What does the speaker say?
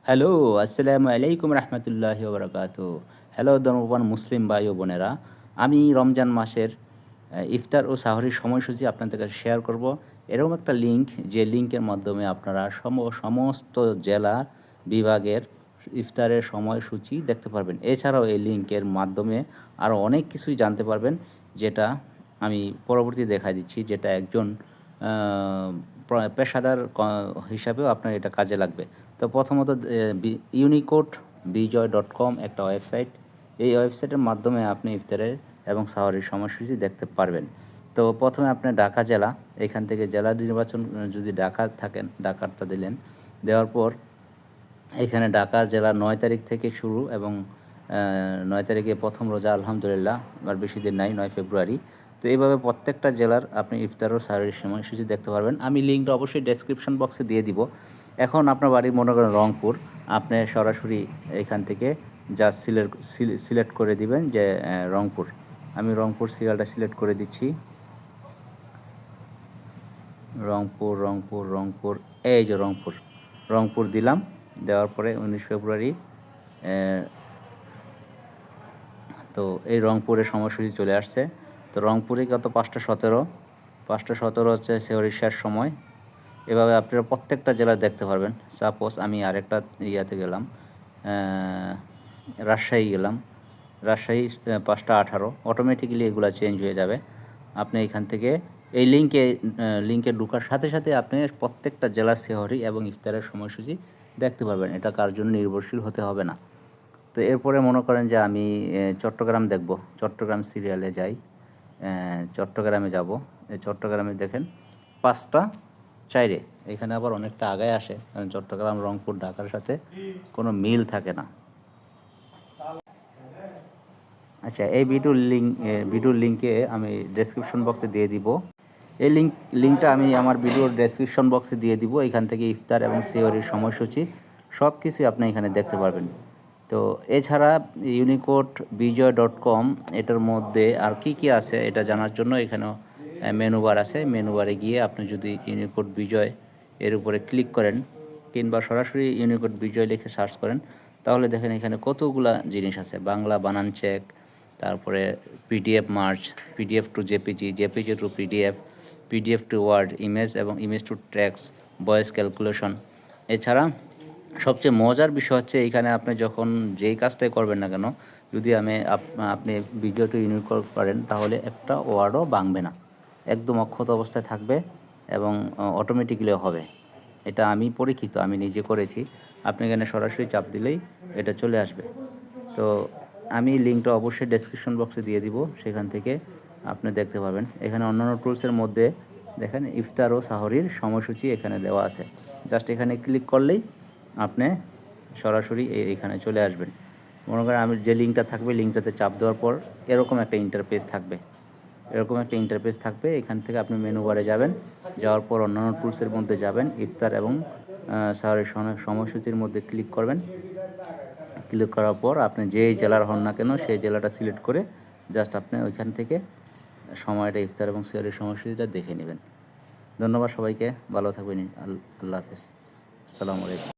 Hello, আসসালামু আলাইকুম রহমতুল্লাহি ওবরাকাতু। হ্যালো ধর্মপ্রাণ মুসলিম ভাই ও বোনেরা, আমি রমজান মাসের ইফতার ও সাহরির সময়সূচি আপনাদের কাছে শেয়ার করব। এরকম একটা লিঙ্ক, যে লিঙ্কের মাধ্যমে আপনারা সমস্ত জেলা বিভাগের ইফতারের সময়সূচি দেখতে পারবেন। এছাড়াও এই লিঙ্কের মাধ্যমে আরও অনেক কিছুই জানতে পারবেন, যেটা আমি পরবর্তী দেখা দিচ্ছি, যেটা একজন পেশাদার হিসাবেও আপনার এটা কাজে লাগবে। তো প্রথমত ইউনিকোড বিজয়.com একটা ওয়েবসাইট। এই ওয়েবসাইটের মাধ্যমে আপনি ইফতারের এবং সাহরির সময়সূচি দেখতে পারবেন। তো প্রথমে আপনি ঢাকা জেলা, এখান থেকে জেলা নির্বাচন যদি ঢাকা থাকেন, ঢাকাটা দিলেন। দেওয়ার পর এখানে ঢাকা জেলা 9 তারিখ থেকে শুরু, এবং 9 তারিখে প্রথম রোজা আলহামদুলিল্লাহ, আর বেশি দিন নাই, 9 ফেব্রুয়ারি। তো এইভাবে প্রত্যেকটা জেলার আপনি ইফতার ও সাহরির সময়সূচি দেখতে পারবেন। আমি লিঙ্কটা অবশ্যই ডেসক্রিপশন বক্সে দিয়ে দিব। এখন আপনার বাড়ি মনে করেন রংপুর, আপনি সরাসরি এখান থেকে জাস্ট সিলেক্ট করে দিবেন যে রংপুর। আমি রংপুর সিরিয়ালটা সিলেক্ট করে দিচ্ছি। রংপুর রংপুর রংপুর এই যে রংপুর, রংপুর দিলাম। দেওয়ার পরে 19 ফেব্রুয়ারি, তো এই রংপুরের সময়সূচি চলে আসছে। তো রংপুরে কত 5:17 হচ্ছে সেহরির শেষ সময়। এভাবে আপনারা প্রত্যেকটা জেলা দেখতে পারবেন। সাপোজ আমি আরেকটা ইয়াতে গেলাম, রাজশাহী গেলাম। রাজশাহী 5:18, অটোমেটিক্যালি এগুলো চেঞ্জ হয়ে যাবে। আপনি এখান থেকে এই লিঙ্কে ঢোকার সাথে সাথে আপনি প্রত্যেকটা জেলার সেহরি এবং ইফতারের সময়সূচি দেখতে পারবেন। এটা কার জন্য নির্ভরশীল হতে হবে না। তো এরপরে মনে করেন যে আমি চট্টগ্রাম দেখব, চট্টগ্রাম সিরিয়ালে যাই, চট্টগ্রামে যাব। এই চট্টগ্রামে দেখেন 5:04, এখানে আবার অনেকটা আগায় আসে, কারণ চট্টগ্রাম রংপুর ঢাকার সাথে কোনো মিল থাকে না। আচ্ছা, এই ভিডিওর লিঙ্কে আমি ডেসক্রিপশন বক্সে দিয়ে দিব। এই লিঙ্কটা আমি আমার ভিডিওর ডেসক্রিপশন বক্সে দিয়ে দিব। এখান থেকে ইফতার এবং সেহরির সময়সূচি সব কিছুই আপনি এখানে দেখতে পারবেন। তো এছাড়া ইউনিকোড বিজয়.com, এটার মধ্যে আর কি আছে এটা জানার জন্য এখানেও মেনু বার আছে। মেনু বারে গিয়ে আপনি যদি ইউনিকোড বিজয় এর উপরে ক্লিক করেন, কিংবা সরাসরি ইউনিকোড বিজয় লিখে সার্চ করেন, তাহলে দেখেন এখানে কতগুলা জিনিস আছে। বাংলা বানান চেক, তারপরে PDF merge, PDF to JPG, JPG to PDF, PDF to word, image এবং image to text, voice calculation. এছাড়া সবচেয়ে মজার বিষয় হচ্ছে, এইখানে আপনি যখন যেই কাজটাই করবেন না কেন, যদি আপনি ভিডিওটি ইউনিকোড করেন, তাহলে একটা ওয়ার্ডও ভাঙবে না, একদম অক্ষত অবস্থায় থাকবে এবং অটোমেটিক্যালি হবে। এটা আমি পরীক্ষিত, আমি নিজে করেছি। আপনি এখানে সরাসরি চাপ দিলেই এটা চলে আসবে। তো আমি লিঙ্কটা অবশ্যই ডেসক্রিপশন বক্সে দিয়ে দিব, সেখান থেকে আপনি দেখতে পাবেন। এখানে অন্যান্য টুলসের মধ্যে দেখেন ইফতার ও সাহরির সময়সূচি এখানে দেওয়া আছে। জাস্ট এখানে ক্লিক করলেই আপনি সরাসরি এইখানে চলে আসবেন। মনে করেন আমি যে লিঙ্কটা থাকবে, লিঙ্কটাতে চাপ দেওয়ার পর এরকম একটা ইন্টারফেস থাকবে। এখান থেকে আপনি মেনু বারে যাবেন, যাওয়ার পর অন্যান্য টুলসের মধ্যে যাবেন, ইফতার এবং সাহরির সময়সূচির মধ্যে ক্লিক করবেন। ক্লিক করার পর আপনি যেই জেলার হন না কেন, সেই জেলাটা সিলেক্ট করে জাস্ট আপনি ওইখান থেকে সময়টা, ইফতার এবং সেহরির সময়সূচিটা দেখে নেবেন। ধন্যবাদ সবাইকে, ভালো থাকবেন। আল্লাহ হাফেজ, আসসালামু আলাইকুম।